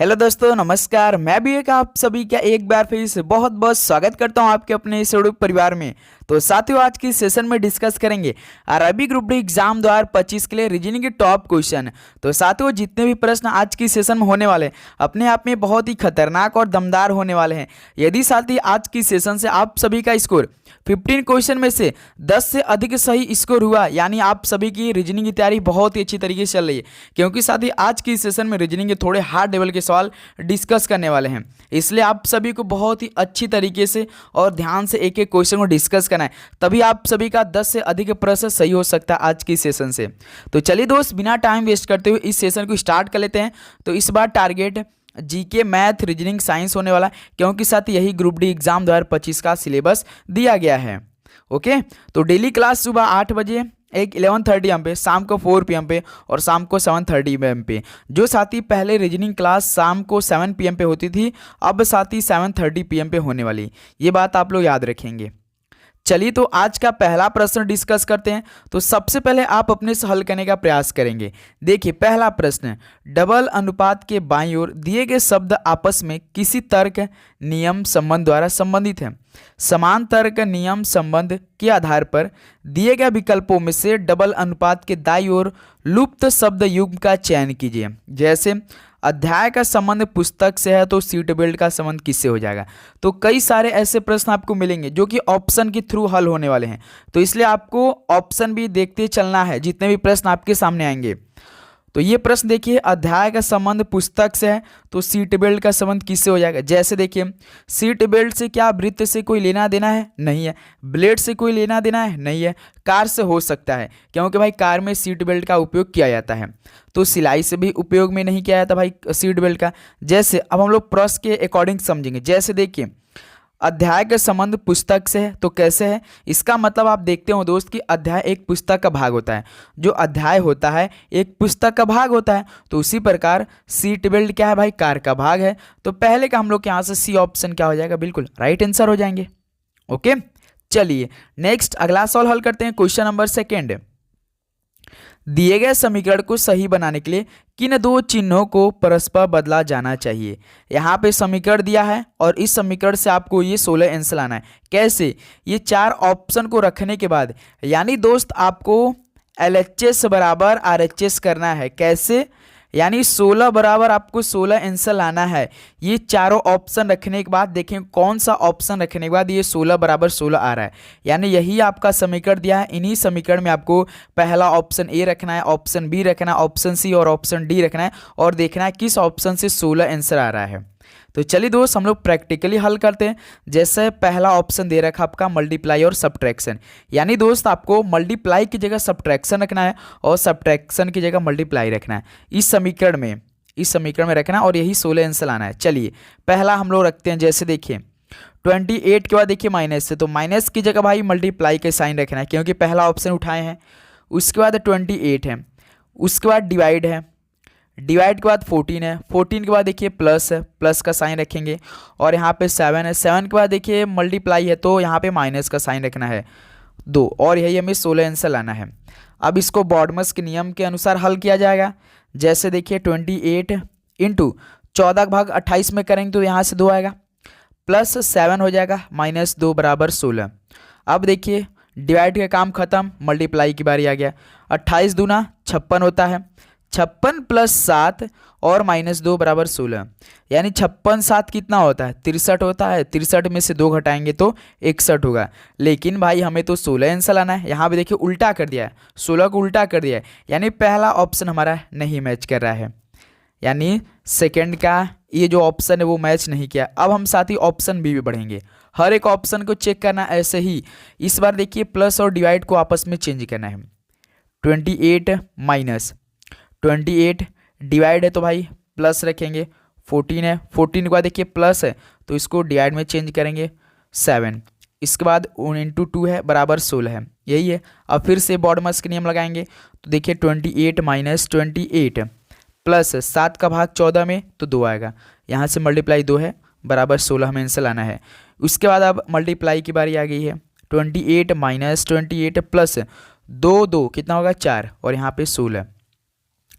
Hello दोस्तों, नमस्कार। मैं भी एक आप सभी का एक बार फिर से बहुत बहुत स्वागत करता हूं आपके अपने इस यूट्यूब परिवार में। तो साथियों, आज की सेशन में डिस्कस करेंगे अरबी ग्रुप डी एग्जाम 2025 के लिए रीजनिंग के टॉप क्वेश्चन। तो साथियों, जितने भी प्रश्न आज की सेशन में होने वाले हैं अपने आप में बहुत ही खतरनाक और दमदार होने वाले हैं। यदि साथी आज की सेशन से आप सभी का स्कोर 15 क्वेश्चन में से 10 से अधिक सही स्कोर हुआ, यानी आप सभी की रीजनिंग की तैयारी बहुत ही अच्छी तरीके से चल रही है। क्योंकि साथी आज की सेशन में रीजनिंग के थोड़े हार्ड लेवल के सवाल डिस्कस करने वाले हैं, इसलिए आप सभी को बहुत ही अच्छी तरीके से और ध्यान से एक एक क्वेश्चन को डिस्कस करना है, तभी आप सभी का 10 से अधिक प्रश्न सही हो सकता है आज की सेशन से। तो चलिए दोस्त, बिना टाइम वेस्ट करते हुए इस सेशन को स्टार्ट कर लेते हैं। तो इस बार target GK, math, reasoning, science होने वाला है, क्योंकि साथ यही ग्रुप डी एग्जाम 2025 का सिलेबस दिया गया है। ओके, तो डेली क्लास सुबह 8 बजे, एक 11:30 एम पे, शाम को 4 PM पे और शाम को 7:30 एम पे। जो साथी पहले रीजनिंग क्लास शाम को 7 PM पे होती थी, अब साथी 7:30 PM पे होने वाली, ये बात आप लोग याद रखेंगे। चलिए, तो आज का पहला प्रश्न डिस्कस करते हैं। तो सबसे पहले आप अपने से हल करने का प्रयास करेंगे। देखिए, पहला प्रश्न, डबल अनुपात के बाईं ओर दिए गए शब्द आपस में किसी तर्क, नियम, संबंध द्वारा संबंधित हैं। समान तर्क, नियम, संबंध के आधार पर दिए गए विकल्पों में से डबल अनुपात के दाईं ओर लुप्त शब्द युग्म का चयन कीजिए। जैसे अध्याय का संबंध पुस्तक से है तो सीट बेल्ट का संबंध किससे हो जाएगा। तो कई सारे ऐसे प्रश्न आपको मिलेंगे जो कि ऑप्शन के थ्रू हल होने वाले हैं, तो इसलिए आपको ऑप्शन भी देखते चलना है जितने भी प्रश्न आपके सामने आएंगे। तो ये प्रश्न देखिए, अध्याय का संबंध पुस्तक से है तो सीट बेल्ट का संबंध किससे हो जाएगा। जैसे देखिए, सीट बेल्ट से क्या वृत्त से कोई लेना देना है? नहीं है। ब्लेड से कोई लेना देना है? नहीं है। कार से हो सकता है, क्योंकि भाई कार में सीट बेल्ट का उपयोग किया जाता है। तो सिलाई से भी उपयोग में नहीं किया जाता भाई सीट बेल्ट का। जैसे अब हम लोग प्रश्न के अकॉर्डिंग समझेंगे। जैसे देखिए, अध्याय का संबंध पुस्तक से है तो कैसे है, इसका मतलब आप देखते हो दोस्त कि अध्याय एक पुस्तक का भाग होता है। जो अध्याय होता है एक पुस्तक का भाग होता है, तो उसी प्रकार सीट बेल्ट क्या है भाई, कार का भाग है। तो पहले का हम लोग यहाँ से सी ऑप्शन क्या हो जाएगा, बिल्कुल राइट आंसर हो जाएंगे। ओके, चलिए नेक्स्ट अगला सवाल हल करते हैं। क्वेश्चन नंबर 2, दिए गए समीकरण को सही बनाने के लिए किन दो चिन्हों को परस्पर बदला जाना चाहिए। यहाँ पे समीकरण दिया है और इस समीकरण से आपको ये 16 आंसर लाना है। कैसे? ये 4 ऑप्शन को रखने के बाद, यानी दोस्त आपको LHS बराबर RHS करना है। कैसे? यानी 16 बराबर आपको 16 आंसर लाना है। ये चारों ऑप्शन रखने के बाद देखें कौन सा ऑप्शन रखने के बाद ये 16 बराबर 16 आ रहा है, यानी यही आपका समीकरण दिया है। इन्हीं समीकरण में आपको पहला ऑप्शन ए रखना है, ऑप्शन बी रखना है, ऑप्शन सी और ऑप्शन डी रखना है, और देखना है किस ऑप्शन से 16 आंसर आ रहा है। तो चलिए दोस्त, हम लोग प्रैक्टिकली हल करते हैं। जैसे पहला ऑप्शन दे रखा आपका मल्टीप्लाई और सब्ट्रैक्शन, यानी दोस्त आपको मल्टीप्लाई की जगह सब्ट्रैक्शन रखना है और सब्ट्रैक्शन की जगह मल्टीप्लाई रखना है। इस समीकरण में रखना है और यही 16 आंसर लाना है। चलिए पहला हम लोग रखते हैं। जैसे देखिए 28 के बाद देखिए माइनस से, तो माइनस की जगह भाई मल्टीप्लाई के साइन रखना है, क्योंकि पहला ऑप्शन उठाए हैं। उसके बाद 28 है, उसके बाद डिवाइड है, डिवाइड के बाद 14 है, 14 के बाद देखिए प्लस है, प्लस का साइन रखेंगे, और यहाँ पे 7 है, 7 के बाद देखिए मल्टीप्लाई है तो यहाँ पे माइनस का साइन रखना है 2, और यही हमें 16 आंसर लाना है। अब इसको बॉडमस के नियम के अनुसार हल किया जाएगा। जैसे देखिए 28 इंटू 14/28 में करेंगे तो यहाँ से 2 आएगा, प्लस 7 हो जाएगा, माइनस 2 बराबर 16। अब देखिए डिवाइड का काम खत्म, मल्टीप्लाई की बारी आ गया। 28 दूना 56 होता है, 56 प्लस 7 और माइनस 2 बराबर 16, यानी 56 7 कितना होता है, 63 होता है। 63 में से 2 घटाएंगे तो 61 होगा। लेकिन भाई हमें तो 16 आंसर लाना है। यहाँ पे देखिए उल्टा कर दिया है, 16 को उल्टा कर दिया है, यानी पहला ऑप्शन हमारा नहीं मैच कर रहा है, यानी सेकेंड का ये जो ऑप्शन है वो मैच नहीं किया। अब हम साथ ही ऑप्शन बी भी बढ़ेंगे, हर एक ऑप्शन को चेक करना ऐसे ही। इस बार देखिए प्लस और डिवाइड को आपस में चेंज करना है। 28 माइनस 28 डिवाइड है तो भाई प्लस रखेंगे, 14 है, 14 के बाद देखिए प्लस है तो इसको डिवाइड में चेंज करेंगे 7, इसके बाद 1 × 2 है बराबर 16 है, यही है। अब फिर से बॉडमस के नियम लगाएंगे तो देखिए 28 माइनस 28 प्लस 7 का भाग 14 में तो 2 आएगा, यहाँ से मल्टीप्लाई 2 है बराबर 16 हमें आंसर लाना है। उसके बाद अब मल्टीप्लाई की बारी आ गई है। 28 माइनस 28 प्लस 2 कितना होगा 4, और यहाँ पे 16,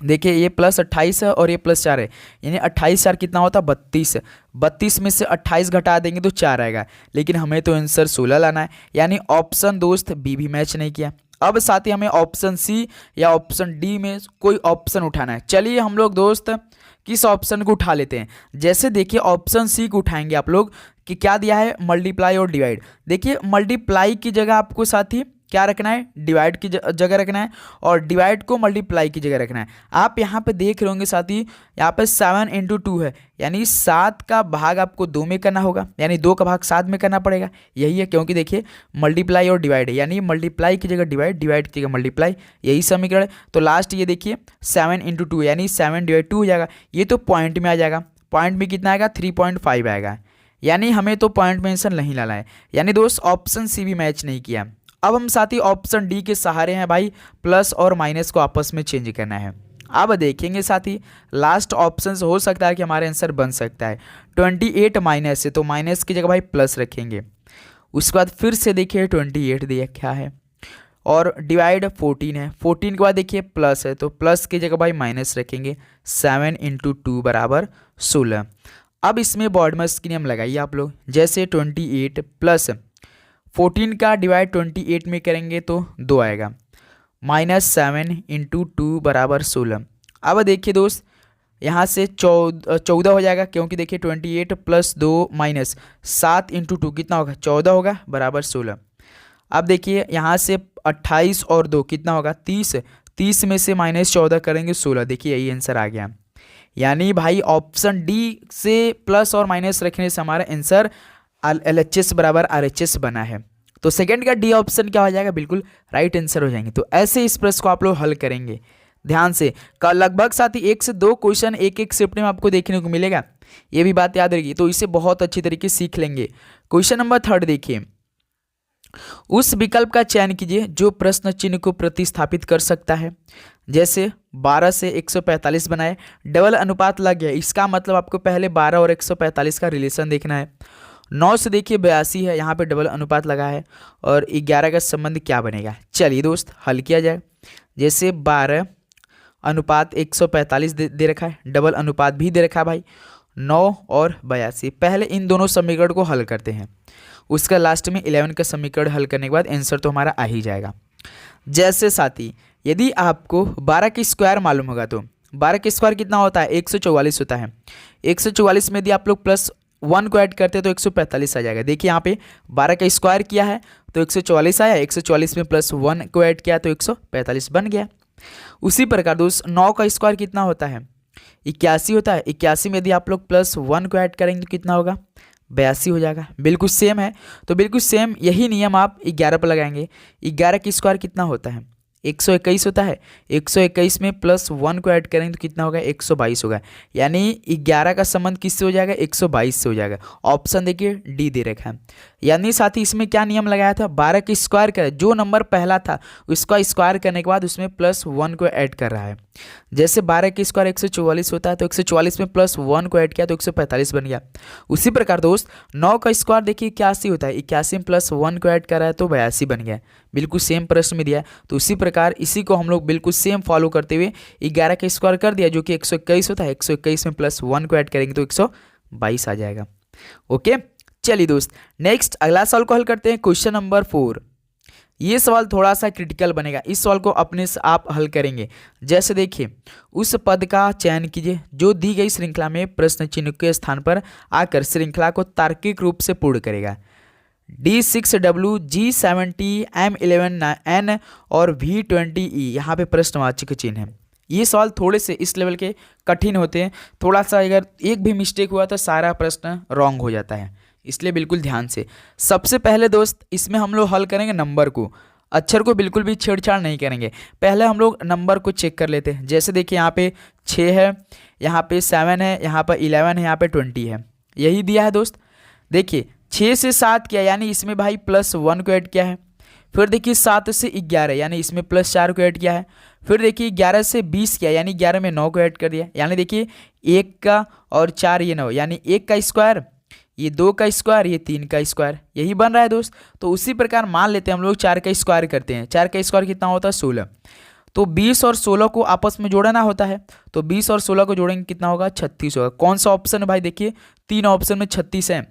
देखिए ये +28 है और ये +4 है, यानी 28 4 कितना होता है 32। 32 में से 28 घटा देंगे तो 4 आएगा, लेकिन हमें तो आंसर 16 लाना है, यानी ऑप्शन दोस्त बी भी मैच नहीं किया। अब साथ ही हमें ऑप्शन सी या ऑप्शन डी में कोई ऑप्शन उठाना है। चलिए हम लोग दोस्त किस ऑप्शन को उठा लेते हैं। जैसे देखिए ऑप्शन सी को उठाएंगे आप लोग कि क्या दिया है, मल्टीप्लाई और डिवाइड। देखिए मल्टीप्लाई की जगह आपको साथ ही क्या रखना है, डिवाइड की जगह रखना है, और डिवाइड को मल्टीप्लाई की जगह रखना है। आप यहाँ पे देख रहे होंगे साथी, यहाँ पे 7 × 2 है, यानी 7 का भाग आपको 2 में करना होगा, यानी 2 का भाग 7 में करना पड़ेगा। यही है, क्योंकि देखिए मल्टीप्लाई और डिवाइड है, यानी मल्टीप्लाई की जगह डिवाइड, डिवाइड की जगह मल्टीप्लाई, यही समीकरण है। तो लास्ट ये देखिए 7 × 2 यानी 7/2 हो जाएगा। ये तो पॉइंट में आ जाएगा, पॉइंट में कितना आएगा 3.5 आएगा, यानी हमें तो पॉइंट में आंसर नहीं लाना है, यानी दोस्त ऑप्शन सी भी मैच नहीं किया। अब हम साथी ऑप्शन डी के सहारे हैं भाई, प्लस और माइनस को आपस में चेंज करना है। अब देखेंगे साथी लास्ट ऑप्शन हो सकता है कि हमारे आंसर बन सकता है 28 माइनस से, तो माइनस की जगह भाई प्लस रखेंगे। उसके बाद फिर से देखिए 28 दिया क्या है, और डिवाइड 14 है, 14 के बाद देखिए प्लस है, तो प्लस की जगह भाई माइनस रखेंगे। 7 × 2 = 16। अब इसमें बॉडमस की नियम लगाइए आप लोग, जैसे 28 प्लस 14 का डिवाइड 28 में करेंगे तो 2 आएगा, -7 × 2 = 16। अब देखिए दोस्त यहाँ से 14 हो जाएगा, क्योंकि देखिए 28 + 2 - 7 × 2 कितना होगा 14 होगा, बराबर 16। अब देखिए यहाँ से 28 और 2 कितना होगा 30, 30 में से -14 करेंगे 16, देखिए यही आंसर आ गया। यानी भाई ऑप्शन डी से प्लस और माइनस रखने से हमारा आंसर LHS = RHS बना है। तो सेकंड का डी ऑप्शन क्या हो जाएगा, बिल्कुल राइट आंसर हो जाएंगे। तो ऐसे इस प्रश्न को आप लोग हल करेंगे ध्यान से। लगभग साथ ही 1 से 2 क्वेश्चन एक शिफ्ट में आपको देखने को मिलेगा, ये भी बात याद रहेगी, तो इसे बहुत अच्छी तरीके से सीख लेंगे। क्वेश्चन नंबर 3 देखिए, उस विकल्प का चयन कीजिए जो प्रश्न चिन्ह को प्रतिस्थापित कर सकता है। जैसे 12 से 145 बनाए, डबल अनुपात लग गया, इसका मतलब आपको पहले 12 और 145 का रिलेशन देखना है। 9 से देखिए 82 है, यहाँ पे डबल अनुपात लगा है, और 11 का संबंध क्या बनेगा। चलिए दोस्त हल किया जाए। जैसे 12 अनुपात 145 दे रखा है, डबल अनुपात भी दे रखा है भाई, 9 और 82। पहले इन दोनों समीकरण को हल करते हैं, उसका लास्ट में 11 का समीकरण हल करने के बाद आंसर तो हमारा आ ही जाएगा। जैसे साथी यदि आपको 12 का स्क्वायर मालूम होगा, तो 12 का स्क्वायर कितना होता है 144 होता है। 144 में यदि आप लोग +1 को ऐड करते हैं तो 145 आ जाएगा। देखिए यहाँ पे 12 का स्क्वायर किया है तो 144 आया, 144 में +1 को ऐड किया तो 145 बन गया। उसी प्रकार दोस्त 9 का स्क्वायर कितना होता है 81 होता है। 81 में यदि आप लोग +1 को ऐड करेंगे तो कितना होगा 82 हो जाएगा। बिल्कुल सेम है, तो बिल्कुल सेम यही नियम आप 11 पर लगाएंगे। 11 का स्क्वायर कितना होता है 121 होता है। 121 में +1 को ऐड करेंगे तो कितना होगा 122 होगा, यानी 11 का संबंध किससे हो जाएगा 122 से हो जाएगा। ऑप्शन देखिए डी दे रखा है। यानी साथ ही इसमें क्या नियम लगाया था, 12 का स्क्वायर कर, जो नंबर पहला था उसका स्क्वायर करने के बाद उसमें +1 को ऐड कर रहा है। जैसे 12 का स्क्वायर 144 होता है, तो 144 में +1 को ऐड किया तो 145 बन गया। उसी प्रकार दोस्त 9 का स्क्वायर देखिए 81 होता है, 81 में +1 को ऐड कर रहा है तो 82 बन गया। बिल्कुल सेम प्रश्न में दिया है, तो उसी प्रकार इसी को हम लोग बिल्कुल सेम फॉलो करते हुए 11 का स्क्वायर कर दिया, जो कि 121 होता है। 121 में +1 को ऐड करेंगे तो 122 आ जाएगा। ओके, चलिए दोस्त नेक्स्ट अगला सवाल को हल करते हैं। क्वेश्चन नंबर 4, ये सवाल थोड़ा सा क्रिटिकल बनेगा, इस सवाल को अपने से आप हल करेंगे। जैसे देखिए, उस पद का चयन कीजिए जो दी गई श्रृंखला में प्रश्न चिन्ह के स्थान पर आकर श्रृंखला को तार्किक रूप से पूर्ण करेगा। D6W G70 M11N और V20E यहाँ पे प्रश्नवाचक चिन्ह है। ये सवाल थोड़े से इस लेवल के कठिन होते हैं, थोड़ा सा अगर एक भी मिस्टेक हुआ तो सारा प्रश्न रॉन्ग हो जाता है, इसलिए बिल्कुल ध्यान से। सबसे पहले दोस्त इसमें हम लोग हल करेंगे नंबर को, अक्षर को बिल्कुल भी छेड़छाड़ नहीं करेंगे। पहले हम लोग नंबर को चेक कर लेते हैं। जैसे देखिए यहाँ पे 6 है, यहाँ पे 7 है, यहाँ पर 11 है, यहाँ पे 20 है, यही दिया है दोस्त। देखिए 6 से 7 किया, यानी इसमें भाई +1 को ऐड किया है। फिर देखिए 7 से 11, यानी इसमें +4 को ऐड किया है। फिर देखिए 11 से 20 किया, यानी 11 में 9 को ऐड कर दिया। यानी देखिए 1 का और 4 ये 9, यानी 1 का स्क्वायर, ये 2 का स्क्वायर, ये 3 का स्क्वायर, यही बन रहा है दोस्त। तो उसी प्रकार मान लेते हैं हम लोग 4 का स्क्वायर करते हैं। 4 का स्क्वायर कितना होता है 16। तो 20 और 16 को आपस में जोड़ना होता है, तो 20 और 16 को जोड़ेंगे कितना होगा, 36 होगा। कौन सा ऑप्शन है भाई, देखिए 3 ऑप्शन में 36 है,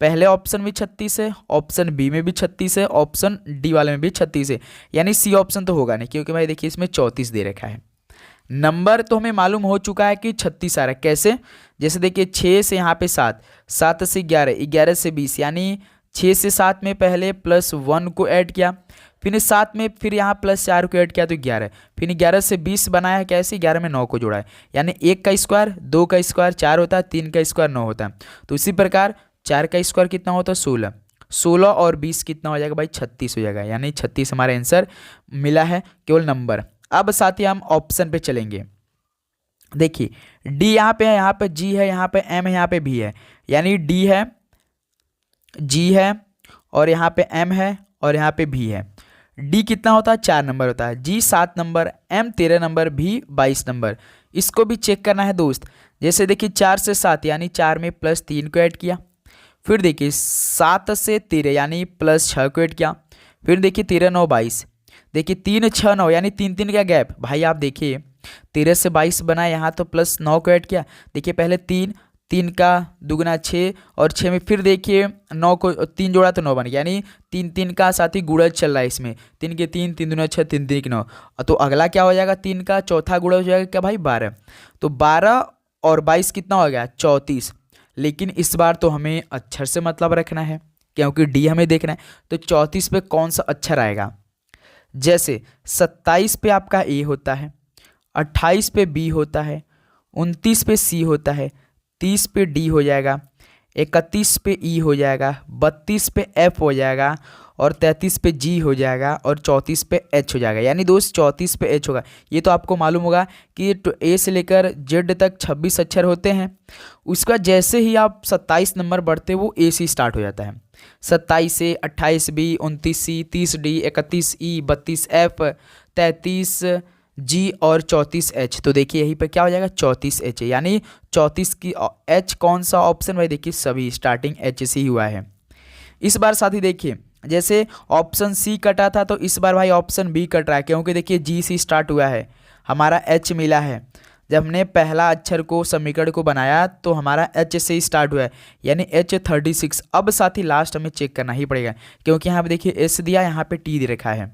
पहले ऑप्शन में 36 है, ऑप्शन बी में भी 36 है, ऑप्शन डी वाले में भी 36 है, यानी सी ऑप्शन तो होगा नहीं, क्योंकि भाई देखिए इसमें 34 दे रखा है। नंबर तो हमें मालूम हो चुका है कि 36 आ रहा है। कैसे, जैसे देखिए 6 से यहाँ पे 7, 7 से 11, 11 से 20, यानी 6 से 7 में पहले +1 को ऐड किया, फिर 7 में फिर यहाँ +4 को ऐड किया तो 11, फिर 11 से 20 बनाया है, कैसे 11 में 9 को जोड़ा है, यानी 1 का स्क्वायर, 2 का स्क्वायर 4 होता है, 3 का स्क्वायर 9 होता है। तो इसी प्रकार 4 का स्क्वायर कितना होता है, 16, 16 और 20 कितना हो जाएगा भाई, 36 हो जाएगा, यानी 36 हमारा आंसर मिला है केवल नंबर। अब साथ ही हम ऑप्शन पे चलेंगे। देखिए डी यहाँ पे है, यहाँ पे जी है, यहाँ पे एम है, यहाँ पे भी है, यानी डी है, जी है, और यहाँ पे एम है, और यहाँ पे भी है। डी कितना होता है, 4 नंबर होता है, जी 7 नंबर, एम 13 नंबर, भी 22 नंबर। इसको भी चेक करना है दोस्त। जैसे देखिए 4 से 7 यानी 4 में +3 को ऐड किया, फिर देखिए 7 से 13 यानी +6 को ऐड किया, फिर देखिए 13 9 22, देखिए 3 6 9 यानी 3 3 का गैप। भाई आप देखिए 13 से 22 बना, यहाँ तो +9 को ऐड किया, देखिए पहले 3 3 का दुगना 6, और 6 में फिर देखिए 9 को 3 जोड़ा तो 9 बन गया, यानी 3 3 का साथ ही गुणज चल रहा है इसमें, 3 के 3, 3 दूना 6, 3 3 के 9। तो अगला क्या हो जाएगा, 3 का चौथा गुणा हो जाएगा क्या भाई, 12। तो 12 और 22 कितना हो गया, 34। लेकिन इस बार तो हमें अक्षर से मतलब रखना है, क्योंकि डी हमें देखना है। तो 34 पे कौन सा अक्षर आएगा, जैसे 27 पे आपका ए होता है, 28 पे बी होता है, 29 पे सी होता है, 30 पे डी हो जाएगा, 31 पे ई हो जाएगा, 32 पे एफ हो जाएगा, और 33 पे जी हो जाएगा, और 34 पे एच हो जाएगा। यानी दोस्त 34 पे एच होगा। ये तो आपको मालूम होगा कि ए से लेकर जेड तक 26 अक्षर होते हैं। उसका जैसे ही आप 27 नंबर बढ़ते वो ए से स्टार्ट हो जाता है, 27 से 28 बी, 29 सी, 30 डी, 31 ई, 32 एफ, 33 जी, और 34 एच। तो देखिए यहीं पे क्या हो जाएगा, 34 एच है, यानी 34 की एच कौन सा ऑप्शन, भाई देखिए सभी स्टार्टिंग एच से ही हुआ है। इस बार साथी देखिए जैसे ऑप्शन सी कटा था, तो इस बार भाई ऑप्शन बी कट रहा है, क्योंकि देखिए जी से स्टार्ट हुआ है, हमारा एच मिला है। जब हमने पहला अक्षर को समीकरण को बनाया तो हमारा एच से ही स्टार्ट हुआ है, यानी एच 36। अब साथ ही लास्ट हमें चेक करना ही पड़ेगा, क्योंकि यहाँ पे देखिए एस दिया, यहाँ पे टी दे रखा है।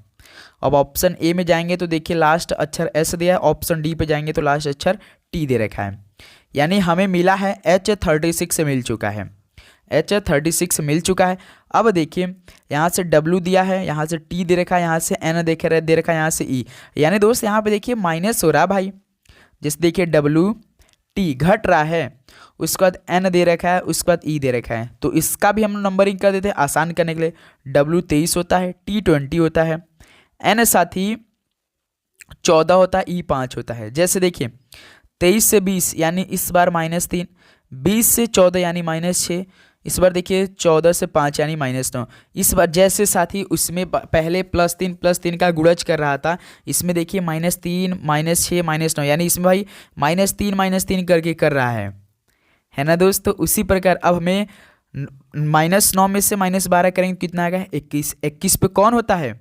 अब ऑप्शन ए में जाएंगे तो देखिए लास्ट अक्षर एस दिया है, ऑप्शन डी पे जाएंगे तो लास्ट अक्षर टी दे रखा है, यानी हमें मिला है एच 36 मिल चुका है, एच 36 मिल चुका है। अब देखिए यहाँ से W दिया है, यहाँ से T दे रखा है, यहाँ से N दे रखा है, यहाँ से E, यानी दोस्त यहाँ पे देखिए माइनस हो रहा है भाई। जैसे देखिए W T घट रहा है, उसके बाद N दे रखा है, उसके बाद E दे रखा है, तो इसका भी हम नंबरिंग कर देते हैं आसान करने के लिए। W 23 होता है, T 20 होता है, N साथ ही 14 होता है, E 5 होता है। जैसे देखिए 23 से 20 यानी इस बार -3, 20 से 14 यानी -6, इस बार देखिए 14 से 5 यानी -9। इस बार जैसे साथी उसमें पहले +3 का गुणज कर रहा था, इसमें देखिए -3 -6 -9, यानी इसमें भाई -3 करके कर रहा है ना दोस्त। तो उसी प्रकार अब हमें -9 में से -12 करेंगे कितना आएगा, 21। 21 पे कौन होता है,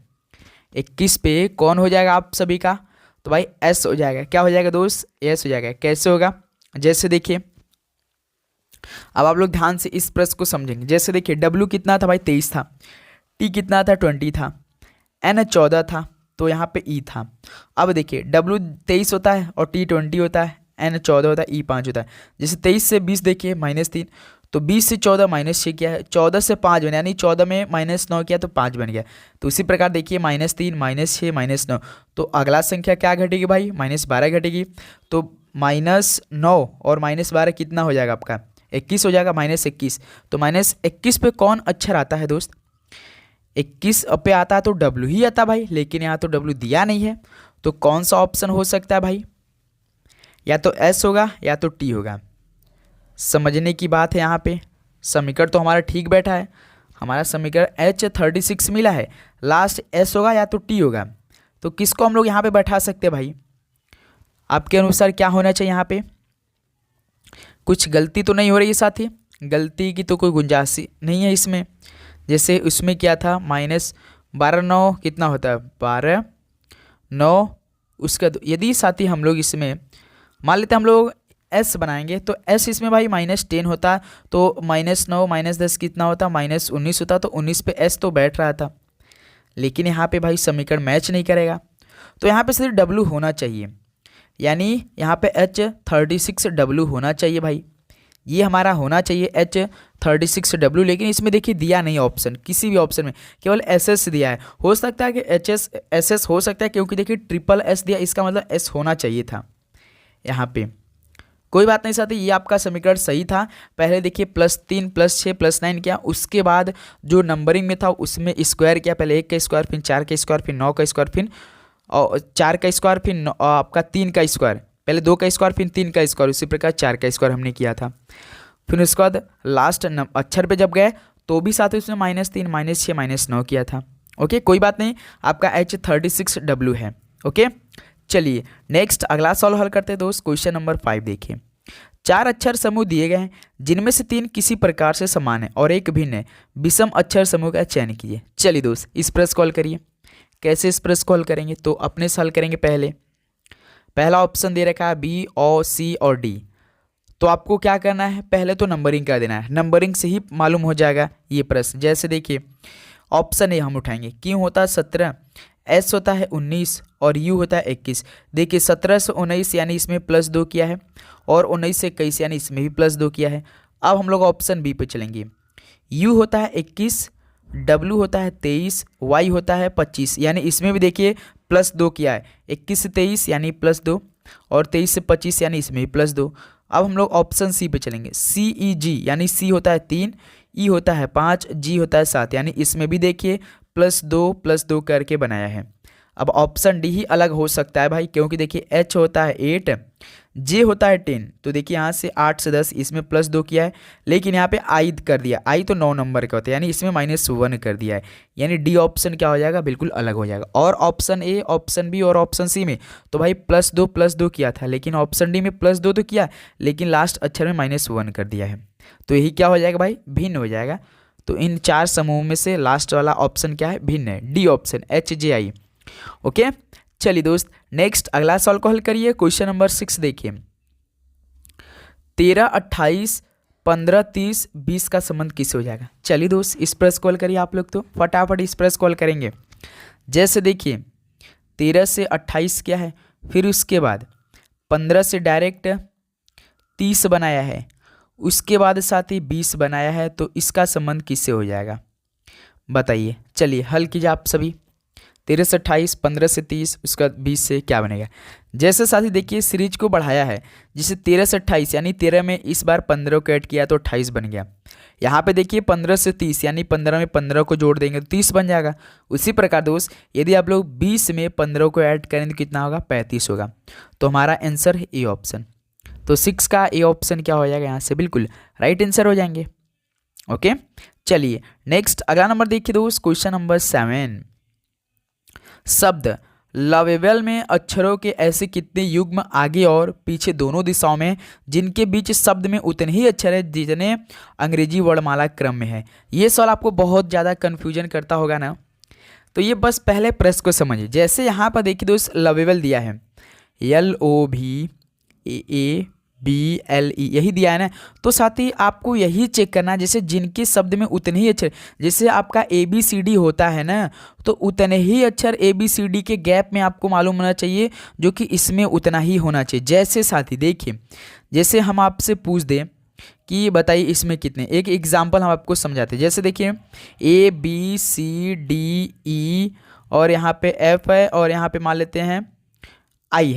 21 पे कौन हो जाएगा आप सभी का, तो भाई एस हो जाएगा। क्या हो जाएगा दोस्त, एस हो जाएगा। कैसे होगा, जैसे देखिए अब आप लोग ध्यान से इस प्रश्न को समझेंगे। जैसे देखिए W कितना था भाई, 23 था, T कितना था, 20 था, N 14 था, तो यहाँ पे E था। अब देखिए W 23 होता है और T 20 होता है, N 14 होता है, E 5 होता है। जैसे 23 से 20 देखिए -3, तो 20 से 14 -6 किया है, 14 से 5 बना, यानी 14 में -9 किया तो 5 बन गया। तो उसी प्रकार देखिए -3 -6 -9, तो अगला संख्या क्या घटेगी भाई, -12 घटेगी। तो -9 और -12 कितना हो जाएगा आपका, 21 हो जाएगा, -21। तो -21 पे कौन अक्षर आता है दोस्त, 21 पे आता है तो W ही आता भाई, लेकिन यहाँ तो W दिया नहीं है, तो कौन सा ऑप्शन हो सकता है भाई, या तो S होगा या तो T होगा। समझने की बात है, यहाँ पे समीकरण तो हमारा ठीक बैठा है, हमारा समीकरण H 36 मिला है, लास्ट S होगा या तो T होगा। तो किसको हम लोग यहाँ पे बैठा सकते हैं भाई, आपके अनुसार क्या होना चाहिए, यहाँ पे कुछ गलती तो नहीं हो रही है साथी, गलती की तो कोई गुंजाइश नहीं है इसमें। जैसे उसमें क्या था, -12 9 कितना होता है, 12 9 यदि साथ ही हम लोग इसमें मान लेते हैं हम लोग एस बनाएंगे, तो एस इसमें भाई -10 होता, तो -9 -10 कितना होता, -19 होता, तो 19 पे एस तो बैठ रहा था, लेकिन यहाँ पे भाई समीकरण मैच नहीं करेगा, तो यहाँ पे सिर्फ डब्लू होना चाहिए, यानी यहाँ पे H36W होना चाहिए भाई, ये हमारा होना चाहिए H36W। लेकिन इसमें देखिए दिया नहीं ऑप्शन, किसी भी ऑप्शन में केवल SS दिया है। हो सकता है कि SS हो सकता है, क्योंकि देखिए ट्रिपल S दिया, इसका मतलब S होना चाहिए था यहाँ पे। कोई बात नहीं साथी, ये आपका समीकरण सही था। पहले देखिए +3 +6 +9 किया, उसके बाद जो नंबरिंग में था उसमें स्क्वायर किया, पहले 1 का स्क्वायर, फिर 4 का स्क्वायर, फिर 9 का स्क्वायर, फिर 4 का स्क्वायर, फिर आपका 3 का स्क्वायर, पहले 2 का स्क्वायर, फिर 3 का स्क्वायर, उसी प्रकार 4 का स्क्वायर हमने किया था। फिर उसके बाद लास्ट अक्षर पे जब गए तो भी साथ ही उसमें -3 -6 -9 किया था। ओके, कोई बात नहीं, आपका H36W है। ओके, चलिए नेक्स्ट अगला सवाल हल करते हैं दोस्त। क्वेश्चन नंबर 5 देखिए, 4 अक्षर समूह दिए गए हैं जिनमें से 3 किसी प्रकार से समान है और एक भिन्न है, विषम अक्षर समूह का चयन कीजिए। चलिए दोस्त इस प्रश्न को हल करिए। कैसे इस प्रश्न को हल करेंगे, तो अपने से हल करेंगे। पहला ऑप्शन दे रखा है B और C और D, तो आपको क्या करना है, पहले तो नंबरिंग कर देना है, नंबरिंग से ही मालूम हो जाएगा ये प्रश्न। जैसे देखिए ऑप्शन ए हम उठाएंगे, Q होता है 17, S होता है 19 और U होता है 21। देखिए 17 से 19 यानी इसमें +2 किया है, और 19 से 21 यानी इसमें भी +2 किया है। अब हम लोग ऑप्शन बी पे चलेंगे। U होता है 21, W होता है 23, Y होता है 25, यानी इसमें भी देखिए +2 किया है, 21 से 23 यानी +2, और 23 से 25 यानी इसमें भी +2। अब हम लोग ऑप्शन सी पे चलेंगे। CEG यानी C होता है 3, E होता है 5, G होता है 7, यानी इसमें भी देखिए +2 करके बनाया है। अब ऑप्शन डी ही अलग हो सकता है भाई, क्योंकि देखिए H होता है 8, J होता है 10, तो देखिए यहाँ से 8 से 10 इसमें +2 किया है, लेकिन यहाँ पे I कर दिया, I तो 9 नंबर का होता है, यानी इसमें -1 कर दिया है, यानी डी ऑप्शन क्या हो जाएगा, बिल्कुल अलग हो जाएगा। और ऑप्शन ए, ऑप्शन बी और ऑप्शन सी में तो भाई +2 किया था, लेकिन ऑप्शन डी में +2 तो किया, लेकिन लास्ट अक्षर में -1 कर दिया है, तो यही क्या हो जाएगा भाई, भिन्न हो जाएगा। तो इन 4 समूह में से लास्ट वाला ऑप्शन क्या है, भिन्न है, डी ऑप्शन HJI। ओके, चलिए दोस्त नेक्स्ट अगला सवाल को हल करिए। क्वेश्चन नंबर 6 देखिए, 13 28 15 30 20 का संबंध किससे हो जाएगा। चलिए दोस्त इस प्रश्न को हल करिए आप लोग, तो फटाफट इस प्रश्न को हल करेंगे। जैसे देखिए 13 से 28 क्या है, फिर उसके बाद 15 से डायरेक्ट 30 बनाया है, उसके बाद साथ ही 20 बनाया है, तो इसका संबंध किससे हो जाएगा बताइए। चलिए हल कीजिए आप सभी। 13 से 28, 15 से 30, उसका 20 से क्या बनेगा। जैसे साथी देखिए सीरीज को बढ़ाया है, जिसे 13 से 28 यानी 13 में इस बार 15 को ऐड किया तो 28 बन गया। यहाँ पे देखिए 15 से 30 यानी 15 में 15 को जोड़ देंगे तो 30 बन जाएगा। उसी प्रकार दोस्त यदि आप लोग 20 में 15 को ऐड करें तो कितना होगा, 35 होगा। तो हमारा आंसर है ए ऑप्शन। तो 6 का ए ऑप्शन क्या हो जाएगा, यहाँ से बिल्कुल राइट आंसर हो जाएंगे। ओके, चलिए नेक्स्ट अगला नंबर देखिए दोस्त, क्वेश्चन नंबर 7। शब्द लवेबल में अक्षरों के ऐसे कितने युग्म आगे और पीछे दोनों दिशाओं में जिनके बीच शब्द में उतने ही अक्षर है जितने अंग्रेजी वर्णमाला क्रम में है। ये सवाल आपको बहुत ज़्यादा कन्फ्यूजन करता होगा ना, तो ये बस पहले प्रश्न को समझिए। जैसे यहाँ पर देखिए दोस्त लवेबल दिया है LOVEABLE यही दिया है ना, तो साथ ही आपको यही चेक करना है जैसे जिनके शब्द में उतने ही अक्षर, जैसे आपका ABCD होता है ना, तो उतने ही अक्षर ABCD के गैप में आपको मालूम होना चाहिए जो कि इसमें उतना ही होना चाहिए। जैसे साथी देखिए, जैसे हम आपसे पूछ दें कि बताइए इसमें कितने, एक एग्जाम्पल हम आपको समझाते हैं। जैसे देखिए ABCDE और यहाँ पे F है और यहाँ पे मान लेते हैं I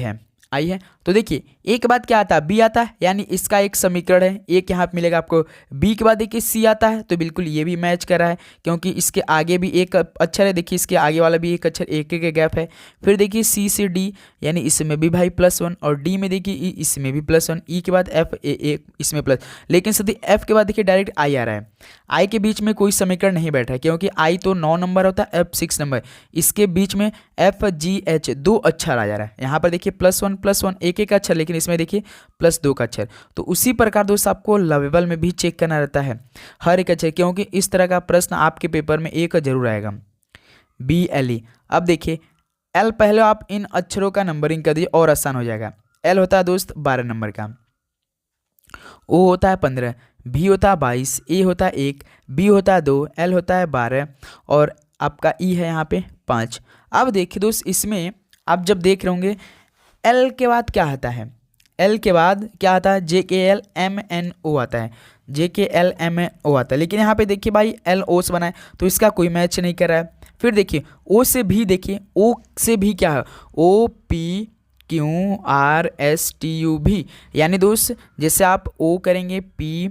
है, तो देखिए एक बात क्या आता है, बी आता है, यानी इसका एक समीकरण है, एक यहाँ पे मिलेगा आपको। बी के बाद देखिए सी आता है, तो बिल्कुल ये भी मैच कर रहा है क्योंकि इसके आगे भी एक अक्षर है, देखिए इसके आगे वाला भी एक अक्षर, एक एक गैप है। फिर देखिए सी से डी यानी इसमें भी भाई +1, और डी में देखिए ई, इसमें भी +1, ई के बाद एफ इसमें प्लस, लेकिन सदी एफ के बाद देखिए डायरेक्ट आई आ रहा है। आई के बीच में कोई समीकरण नहीं बैठा है क्योंकि आई तो 9 नंबर होता है, एफ 6 नंबर, इसके बीच में FGH 2 अक्षर आ जा रहा है। यहाँ पर देखिए +1 एक एक अक्षर, लेकिन इसमें देखिए +2 का अक्षर। तो उसी प्रकार दोस्त आपको लवेबल में भी चेक करना रहता है हर एक अक्षर, क्योंकि इस तरह का प्रश्न आपके पेपर में एक जरूर आएगा। BLE अब देखिए एल पहले आप इन अक्षरों का नंबरिंग कर दीजिए और आसान हो जाएगा। एल होता है दोस्त 12 नंबर का, ओ होता है 15, भी होता है 22, ए होता है 1, बी होता है 2, एल होता है 12 और आपका ई है यहाँ पे 5। अब देखिए दोस्त, इसमें आप जब देख रहे होंगे एल के बाद क्या आता है, एल के बाद क्या आता है, जे के एल एम एन ओ आता है, जे के एल एम एन ओ आता है। लेकिन यहाँ पे देखिए भाई एल ओ से बना है तो इसका कोई मैच नहीं कर रहा है। फिर देखिए ओ से भी, देखिए ओ से भी क्या है, O P Q R S T U भी, यानी दोस्त जैसे आप ओ करेंगे P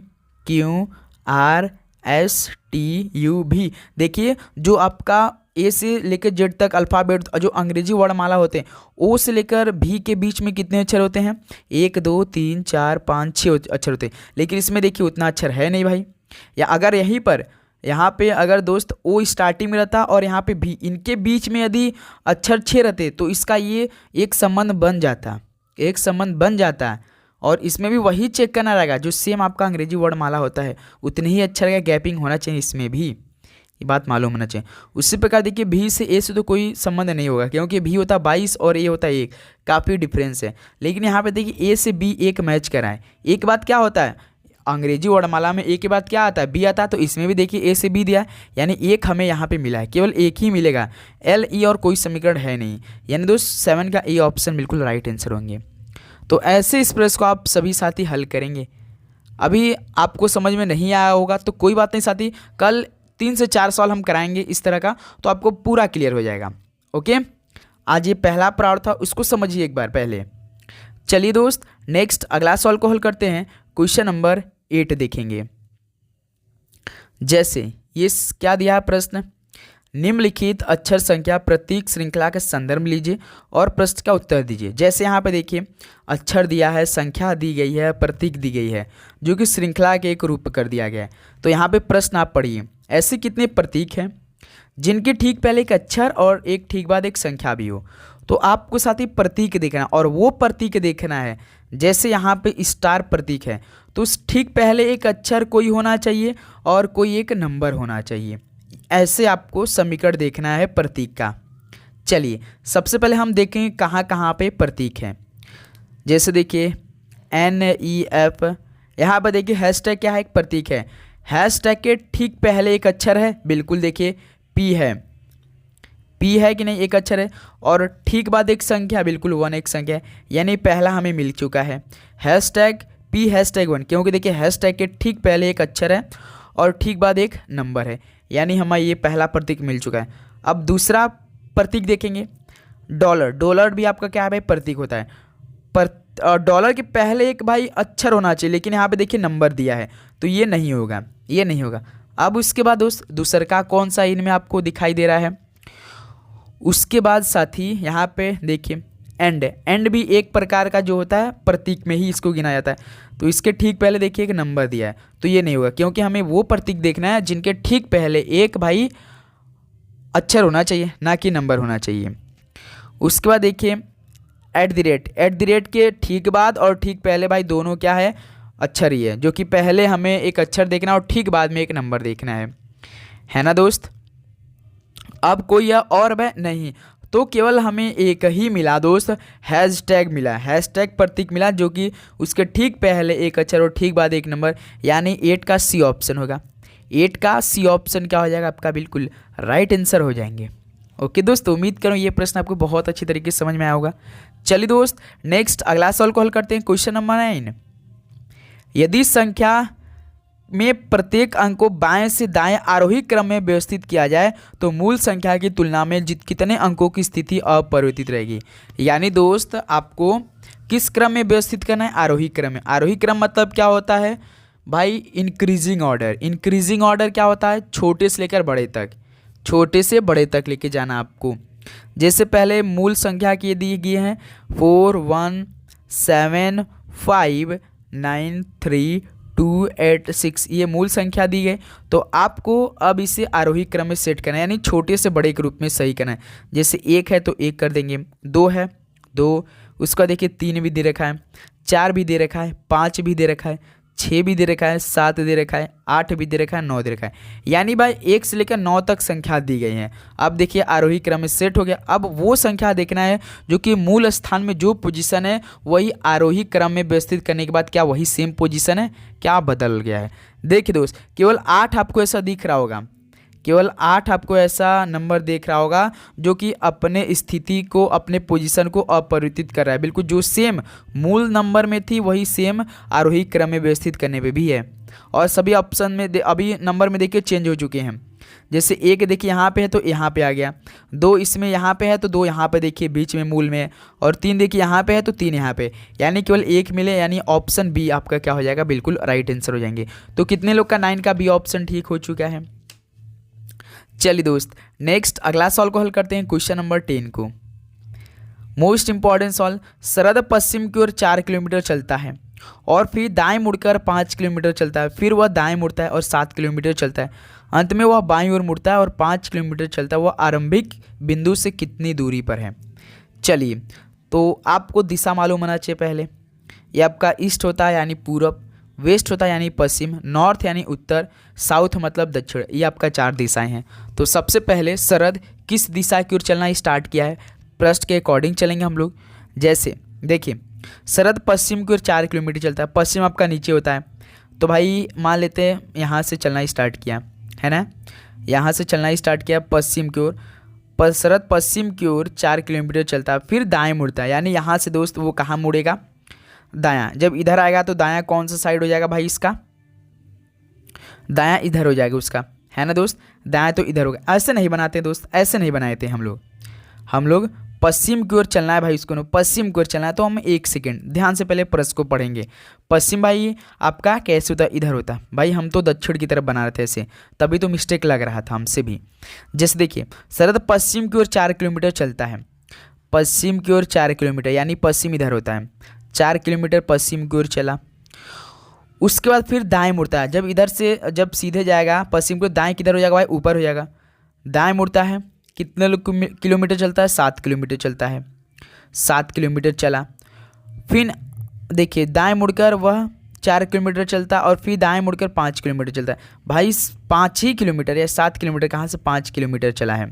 Q R S T U भी, देखिए जो आपका ए से लेकर जेड तक अल्फ़ाबेट जो अंग्रेजी वर्णमाला होते हैं, ओ से लेकर भी के बीच में कितने अक्षर होते हैं, 1 2 3 4 5 6 अक्षर होते हैं। लेकिन इसमें देखिए उतना अक्षर है नहीं भाई। या अगर यहीं पर यहाँ पे अगर दोस्त ओ स्टार्टिंग में रहता और यहाँ पे भी, इनके बीच में यदि अक्षर 6 रहते तो इसका ये एक संबंध बन जाता, एक संबंध बन जाता है। और इसमें भी वही चेक करना रहेगा जो सेम आपका अंग्रेजी वर्णमाला होता है, उतने ही अक्षर का गैपिंग होना चाहिए इसमें भी, ये बात मालूम होना चाहिए। उसी प्रकार देखिए भी से ए से तो कोई संबंध नहीं होगा क्योंकि भी होता 22 और ए होता 1, काफ़ी डिफरेंस है। लेकिन यहाँ पे देखिए ए से बी एक मैच कराएं। एक बात क्या होता है, अंग्रेजी वर्णमाला में ए के बाद क्या आता है, बी आता है, तो इसमें भी देखिए ए से बी दिया है, यानी एक हमें यहाँ पे मिला है, केवल एक ही मिलेगा, एल ई और कोई समीकरण है नहीं, यानी दोस्त 7 का ए ऑप्शन बिल्कुल राइट आंसर होंगे। तो ऐसे इस प्रश्न को आप सभी साथी हल करेंगे। अभी आपको समझ में नहीं आया होगा तो कोई बात नहीं साथी, कल 3 से 4 सवाल हम कराएंगे इस तरह का, तो आपको पूरा क्लियर हो जाएगा। ओके, आज ये पहला प्रश्न था, उसको समझिए एक बार पहले। चलिए दोस्त नेक्स्ट अगला सवाल को हल करते हैं। क्वेश्चन नंबर 8 देखेंगे। जैसे ये क्या दिया है प्रश्न, निम्नलिखित अक्षर संख्या प्रतीक श्रृंखला के संदर्भ लीजिए और प्रश्न का उत्तर दीजिए। जैसे यहाँ पे देखिए अक्षर दिया है, संख्या दी गई है, प्रतीक दी गई है, जो कि श्रृंखला के एक रूप कर दिया गया है। तो यहाँ पे प्रश्न आप पढ़िए, ऐसे कितने प्रतीक हैं जिनके ठीक पहले एक अक्षर और एक ठीक बाद एक संख्या भी हो। तो आपको साथ ही प्रतीक देखना और वो प्रतीक देखना है, जैसे यहाँ पे स्टार प्रतीक है तो उस ठीक पहले एक अक्षर कोई होना चाहिए और कोई एक नंबर होना चाहिए। ऐसे आपको समीकरण देखना है प्रतीक का। चलिए सबसे पहले हम देखेंगे कहाँ कहाँ पे प्रतीक हैं। जैसे देखिए NEF, यहाँ पर देखिए हैशटैग क्या है, एक प्रतीक है। हैशटैग के ठीक पहले एक अक्षर है, बिल्कुल देखिए P है, P है कि नहीं, एक अक्षर है, और ठीक बाद एक संख्या, बिल्कुल 1 एक संख्या है, यानी पहला हमें मिल चुका है हैशटैग P हैशटैग 1, क्योंकि देखिए हैशटैग के ठीक पहले एक अक्षर है और ठीक बाद एक नंबर है, यानी हमें ये पहला प्रतीक मिल चुका है। अब दूसरा प्रतीक देखेंगे डॉलर। डॉलर भी आपका क्या है भाई, प्रतीक होता है। डॉलर के पहले एक भाई अक्षर होना चाहिए, लेकिन यहाँ पे देखिए नंबर दिया है तो ये नहीं होगा, ये नहीं होगा। अब उसके बाद दोस्त दूसरा का कौन सा इनमें आपको दिखाई दे रहा है, उसके बाद साथी यहाँ पे देखिए एंड। एंड भी एक प्रकार का जो होता है प्रतीक में ही इसको गिना जाता है। तो इसके ठीक पहले देखिए एक नंबर दिया है तो ये नहीं होगा, क्योंकि हमें वो प्रतीक देखना है जिनके ठीक पहले एक भाई अक्षर होना चाहिए, ना कि नंबर होना चाहिए। उसके बाद देखिए एट द रेट के ठीक बाद और ठीक पहले भाई दोनों क्या है, अक्षर ही है, जो कि पहले हमें एक अक्षर देखना और ठीक बाद में एक नंबर देखना है ना दोस्त। अब कोई और वह नहीं, तो केवल हमें एक ही मिला दोस्त, हैशटैग मिला, हैशटैग प्रतीक मिला, जो कि उसके ठीक पहले एक अक्षर और ठीक बाद एक नंबर, यानी 8 का सी ऑप्शन होगा। 8 का सी ऑप्शन क्या हो जाएगा आपका, बिल्कुल राइट आंसर हो जाएंगे। ओके दोस्त, उम्मीद करूँ ये प्रश्न आपको बहुत अच्छी तरीके से समझ में आया होगा। चलिए दोस्त नेक्स्ट अगला सवाल को हल करते हैं। क्वेश्चन नंबर 9, यदि संख्या में प्रत्येक अंक को बाएं से दाएं आरोही क्रम में व्यवस्थित किया जाए तो मूल संख्या की तुलना में कितने अंकों की स्थिति अपरिवर्तित रहेगी। यानी दोस्त आपको किस क्रम में व्यवस्थित करना है, आरोही क्रम में। आरोही क्रम मतलब क्या होता है भाई, इंक्रीजिंग ऑर्डर। इंक्रीजिंग ऑर्डर क्या होता है, छोटे से लेकर बड़े तक, छोटे से बड़े तक लेके जाना आपको। जैसे पहले मूल संख्या की दी गई है 4 1 7 5 9 3 2 8 6, ये मूल संख्या दी गई। तो आपको अब इसे आरोही क्रम में सेट करना है, यानी छोटे से बड़े के रूप में सही करना है। जैसे 1 है तो 1 कर देंगे, 2 है 2, उसका देखिए 3 भी दे रखा है, 4 भी दे रखा है, 5 भी दे रखा है, 6 भी दे रखा है, 7 दे रखा है, 8 भी दे रखा है, 9 दे रखा है। यानी भाई 1 से लेकर 9 तक संख्या दी गई है। अब देखिए आरोही क्रम में सेट हो गया। अब वो संख्या देखना है जो कि मूल स्थान में जो पोजीशन है वही आरोही क्रम में व्यवस्थित करने के बाद क्या वही सेम पोजीशन है, क्या बदल गया है। देखिए दोस्त, केवल 8 आपको ऐसा दिख रहा होगा, केवल 8 आपको ऐसा नंबर देख रहा होगा जो कि अपने स्थिति को, अपने पोजीशन को अपरिवर्तित कर रहा है। बिल्कुल जो सेम मूल नंबर में थी वही सेम आरोही क्रम में व्यवस्थित करने पे भी है। और सभी ऑप्शन में अभी नंबर में देखिए चेंज हो चुके हैं। जैसे 1 देखिए यहाँ पे है तो यहाँ पे आ गया, 2 इसमें यहाँ पे है तो 2 यहाँ पे देखिए बीच में मूल में है, और 3 देखिए यहाँ पे है तो 3 यहाँ पे, यानी केवल 1 मिले, यानी ऑप्शन बी आपका क्या हो जाएगा, बिल्कुल राइट आंसर हो जाएंगे। तो कितने लोग का 9 का बी ऑप्शन ठीक हो चुका है। चलिए दोस्त, नेक्स्ट अगला सवाल को हल करते हैं, क्वेश्चन नंबर 10 को। मोस्ट इंपॉर्टेंट सवाल, शरद पश्चिम की ओर 4 किलोमीटर चलता है और फिर दाएं मुड़कर 5 किलोमीटर चलता है, फिर वह दाएं मुड़ता है और 7 किलोमीटर चलता है, अंत में वह बाईं ओर मुड़ता है और 5 किलोमीटर चलता है। वह आरंभिक बिंदु से कितनी दूरी पर है। चलिए, तो आपको दिशा मालूम होना चाहिए पहले। ये आपका ईस्ट होता है यानी पूरब, वेस्ट होता है यानी पश्चिम, नॉर्थ यानी उत्तर, साउथ मतलब दक्षिण। ये आपका 4 दिशाएं हैं। तो सबसे पहले शरद किस दिशा की ओर चलना स्टार्ट किया है, पृष्ठ के अकॉर्डिंग चलेंगे हम लोग। जैसे देखिए, शरद पश्चिम की ओर 4 किलोमीटर चलता है, पश्चिम आपका नीचे होता है, तो भाई मान लेते हैं यहाँ से चलना स्टार्ट किया है ना, यहाँ से चलना स्टार्ट किया पश्चिम की ओर। शरद पश्चिम की ओर 4 किलोमीटर चलता है, फिर दाएं मुड़ता है, यानी यहाँ से दोस्त वो कहाँ मुड़ेगा, दायां। जब इधर आएगा तो दायां कौन सा साइड हो जाएगा भाई इसका, दायां इधर हो जाएगा उसका, है ना दोस्त, दायां तो इधर होगा। ऐसे नहीं बनाते दोस्त, ऐसे नहीं बनाए थे हम लोग पश्चिम की ओर चलना है भाई, इसको ना पश्चिम की ओर चलना है। तो हम 1 सेकेंड ध्यान से पहले प्रश्न को पढ़ेंगे। पश्चिम भाई आपका कैसे होता है, इधर होता है भाई, हम तो दक्षिण की तरफ बना रहे थे ऐसे, तभी तो मिस्टेक लग रहा था हमसे भी। जैसे देखिए, शरद पश्चिम की ओर 4 किलोमीटर चलता है, पश्चिम की ओर 4 किलोमीटर, यानी पश्चिम इधर होता है, 4 किलोमीटर पश्चिम की ओर चला। उसके बाद फिर दाएं मुड़ता है, जब इधर से जब सीधे जाएगा पश्चिम को, दाएं किधर हो जाएगा भाई, ऊपर हो जाएगा। दाएं मुड़ता है, कितने किलोमीटर चलता है, 7 किलोमीटर चलता है, 7 किलोमीटर चला। फिर देखिए दाएं मुड़कर वह 4 किलोमीटर चलता है और फिर दाएं मुड़कर 5 किलोमीटर चलता है। भाई 5 ही किलोमीटर या 7 किलोमीटर कहाँ से 5 किलोमीटर चला है।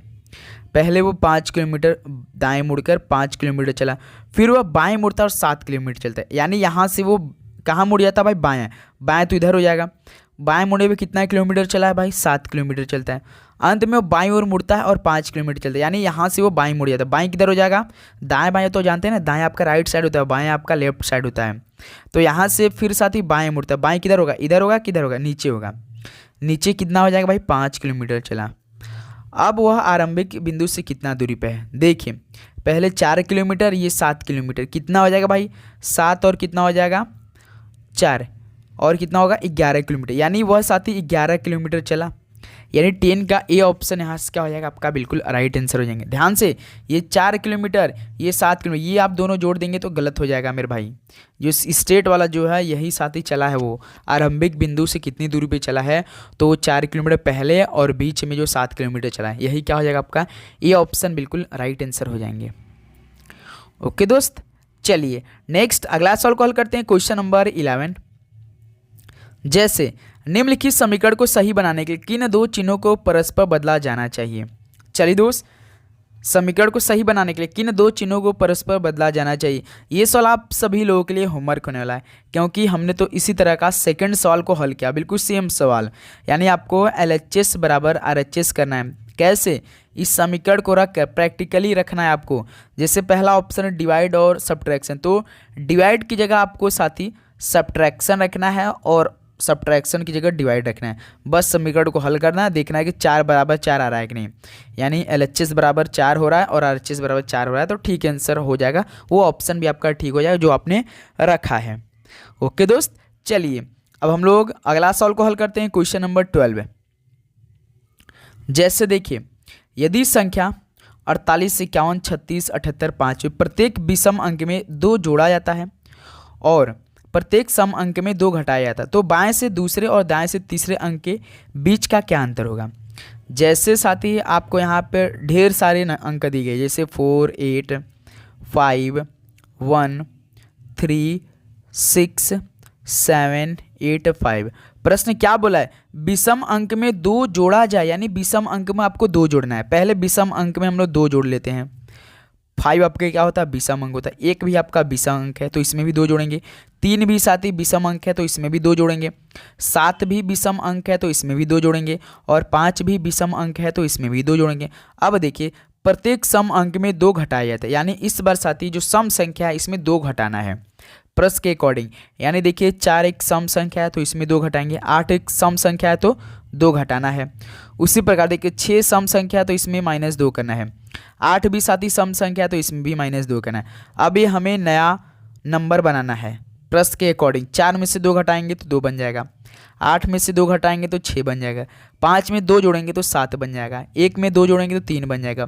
पहले वो 5 किलोमीटर दाएं मुड़कर 5 किलोमीटर चला, फिर वह बाएं मुड़ता और 7 किलोमीटर चलता है, यानी यहाँ से वो कहाँ मुड़ जाता है भाई, बाएं। बाएं तो इधर हो जाएगा, बाएं मुड़े में कितना किलोमीटर चला है भाई, 7 किलोमीटर चलता है। अंत में वो बाईं ओर मुड़ता है और 5 किलोमीटर चलता है, यानी यहाँ से वो बाईं मुड़ जाता है। बाईं किधर हो जाएगा, दाएं बाएं तो जानते हैं ना, दाएं आपका राइट साइड होता है, बाएं आपका लेफ्ट साइड होता है। तो यहाँ से फिर साथ ही बाएं मुड़ता है, बाएं किधर होगा, इधर होगा, किधर होगा, नीचे होगा। नीचे कितना हो जाएगा भाई, 5 किलोमीटर चला। अब वह आरंभिक बिंदु से कितना दूरी पे है, देखिए पहले 4 किलोमीटर, ये 7 किलोमीटर, कितना हो जाएगा भाई, 7 और कितना हो जाएगा 4 और कितना होगा 11 किलोमीटर, यानी वह साथी 11 किलोमीटर चला। यानी 10 का ए ऑप्शन यहाँ से क्या हो जाएगा आपका, बिल्कुल राइट आंसर हो जाएंगे। ध्यान से, ये 4 किलोमीटर, ये 7 किलोमीटर, ये आप दोनों जोड़ देंगे तो गलत हो जाएगा मेरे भाई। जो स्टेट वाला जो है यही साथी चला है, वो आरंभिक बिंदु से कितनी दूरी पे चला है, तो वो 4 किलोमीटर पहले और बीच में जो 7 किलोमीटर चला है, यही क्या हो जाएगा आपका ए ऑप्शन, बिल्कुल राइट आंसर हो जाएंगे। ओके दोस्त, चलिए नेक्स्ट अगला सवाल को हल करते हैं, क्वेश्चन नंबर 11। जैसे निम्नलिखित समीकरण को सही बनाने के लिए किन 2 चिन्हों को परस्पर बदला जाना चाहिए। चलिए दोस्त, समीकरण को सही बनाने के लिए किन 2 चिन्हों को परस्पर बदला जाना चाहिए। ये सवाल आप सभी लोगों के लिए होमवर्क होने वाला है, क्योंकि हमने तो इसी तरह का सेकंड सवाल को हल किया, बिल्कुल सेम सवाल। यानी आपको LHS बराबर RHS करना है। कैसे, इस समीकरण को रख कर प्रैक्टिकली रखना है आपको। जैसे पहला ऑप्शन है डिवाइड और सब्ट्रैक्शन, तो डिवाइड की जगह आपको साथी सब्ट्रैक्शन रखना है और सब्ट्रैक्शन की जगह डिवाइड रखना है। बस समीकरण को हल करना है, देखना है कि 4 बराबर 4 आ रहा है कि नहीं, यानी LHS बराबर 4 हो रहा है और RHS बराबर 4 हो रहा है, तो ठीक आंसर हो जाएगा। वो ऑप्शन भी आपका ठीक हो जाएगा जो आपने रखा है। ओके दोस्त, चलिए अब हम लोग अगला सवाल को हल करते हैं, क्वेश्चन नंबर 12। जैसे देखिए, यदि संख्या 48, 51, 36, 78, 5 प्रत्येक विषम अंक में 2 जोड़ा जाता है और प्रत्येक सम अंक में 2 घटाया जाता है, तो बाएं से दूसरे और दाएं से तीसरे अंक के बीच का क्या अंतर होगा। जैसे साथी आपको यहाँ पे ढेर सारे अंक दिए गए, जैसे 4, 8, 5, 1, 3, 6, 7, 85। प्रश्न क्या बोला है, विषम अंक में 2 जोड़ा जाए, यानी विषम अंक में आपको 2 जोड़ना है। पहले विषम अंक में हम लोग 2 जोड़ लेते हैं। 5 आपके क्या होता है, विषम अंक होता है। 1 भी आपका विषम अंक है तो इसमें भी 2 जोड़ेंगे। 3 भी साथ ही विषम अंक है तो इसमें भी 2 जोड़ेंगे। 7 भी विषम अंक है तो इसमें भी 2 जोड़ेंगे। और 5 भी विषम अंक है तो इसमें भी 2 जोड़ेंगे। अब देखिए प्रत्येक सम अंक में 2 घटाया जाता है, यानी इस बार साथी जो सम संख्या है इसमें 2 घटाना है प्रश्न के अकॉर्डिंग। यानी देखिए 4 एक सम संख्या है तो इसमें 2 घटाएंगे। 8 एक सम संख्या है तो 2 घटाना है। उसी प्रकार देखिए 6 सम संख्या है तो इसमें -2 करना है। 8 भी साथ ही सम संख्या है तो इसमें भी -2 करना है। अब ये हमें नया नंबर बनाना है प्रश्न के अकॉर्डिंग। 4 में से 2 घटाएंगे तो 2 बन जाएगा। 8 में से 2 घटाएंगे तो 6 बन जाएगा। 5 में 2 जोड़ेंगे तो 7 बन जाएगा। 1 में 2 जोड़ेंगे तो 3 बन जाएगा।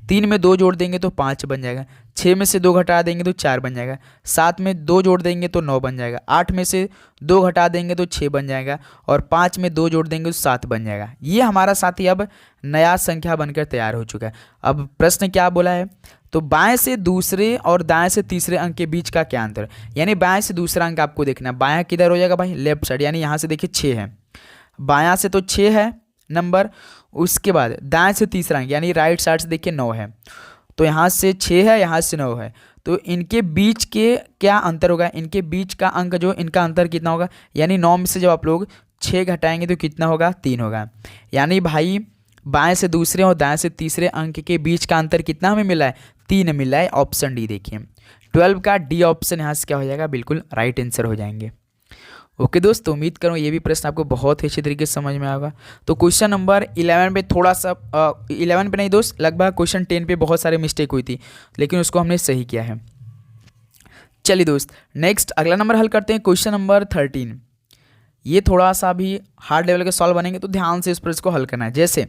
3 में 2 जोड़ देंगे तो 5 बन जाएगा। 6 में से 2 घटा देंगे तो 4 बन जाएगा। 7 में 2 जोड़ देंगे तो 9 बन जाएगा। 8 में से 2 घटा देंगे तो 6 बन जाएगा। और 5 में 2 जोड़ देंगे तो 7 बन जाएगा। ये हमारा साथी अब नया संख्या बनकर तैयार हो चुका है। अब प्रश्न क्या बोला है, तो बाएं से दूसरे और दाएं से तीसरे अंक के बीच का क्या अंतर है, यानी बाएं से दूसरा अंक आपको देखना है। बायां किधर हो जाएगा भाई, लेफ्ट साइड, यानी यहाँ से देखिए 6 है, बायां से तो 6 है नंबर। उसके बाद दाएं से तीसरा अंक यानी राइट साइड से देखिए 9 है, तो यहाँ से 6 है, यहाँ से 9 है, तो इनके बीच के क्या अंतर होगा, इनके बीच का अंक जो इनका अंतर कितना होगा, यानी 9 में से जब आप लोग 6 घटाएंगे तो कितना होगा, 3 होगा। यानी भाई बाएं से दूसरे और दाएं से तीसरे अंक के बीच का अंतर कितना हमें मिला है, 3 मिला है। ऑप्शन डी देखिए 12 का डी ऑप्शन यहाँ से क्या हो जाएगा, बिल्कुल राइट आंसर हो जाएंगे। ओके दोस्तों, उम्मीद करूँ ये भी प्रश्न आपको बहुत ही अच्छी तरीके से समझ में आएगा। तो क्वेश्चन नंबर 11 पे थोड़ा सा 11 पे नहीं दोस्त, लगभग क्वेश्चन 10 पे बहुत सारे मिस्टेक हुई थी, लेकिन उसको हमने सही किया है। चलिए दोस्त नेक्स्ट अगला नंबर हल करते हैं, क्वेश्चन नंबर 13। ये थोड़ा सा भी हार्ड लेवल के सॉल्व बनेंगे तो ध्यान से इस प्रश्न को हल करना है। जैसे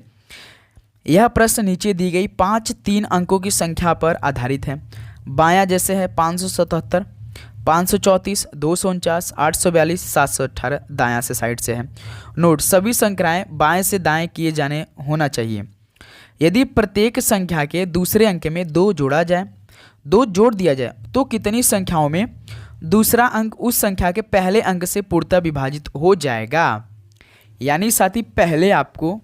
यह प्रश्न नीचे दी गई 5 3 अंकों की संख्या पर आधारित है। बायां जैसे है 577, 534, 249, 842, 718, दायां से साइड से है। नोट सभी संख्याएं बाएं से दाएं किए जाने होना चाहिए। यदि प्रत्येक संख्या के दूसरे अंक में 2 जोड़ा जाए, 2 जोड़ दिया जाए तो कितनी संख्याओं में दूसरा अंक उस संख्या के पहले अंक से पूर्णतः विभाजित हो जाएगा। यानी साथी पहले आपको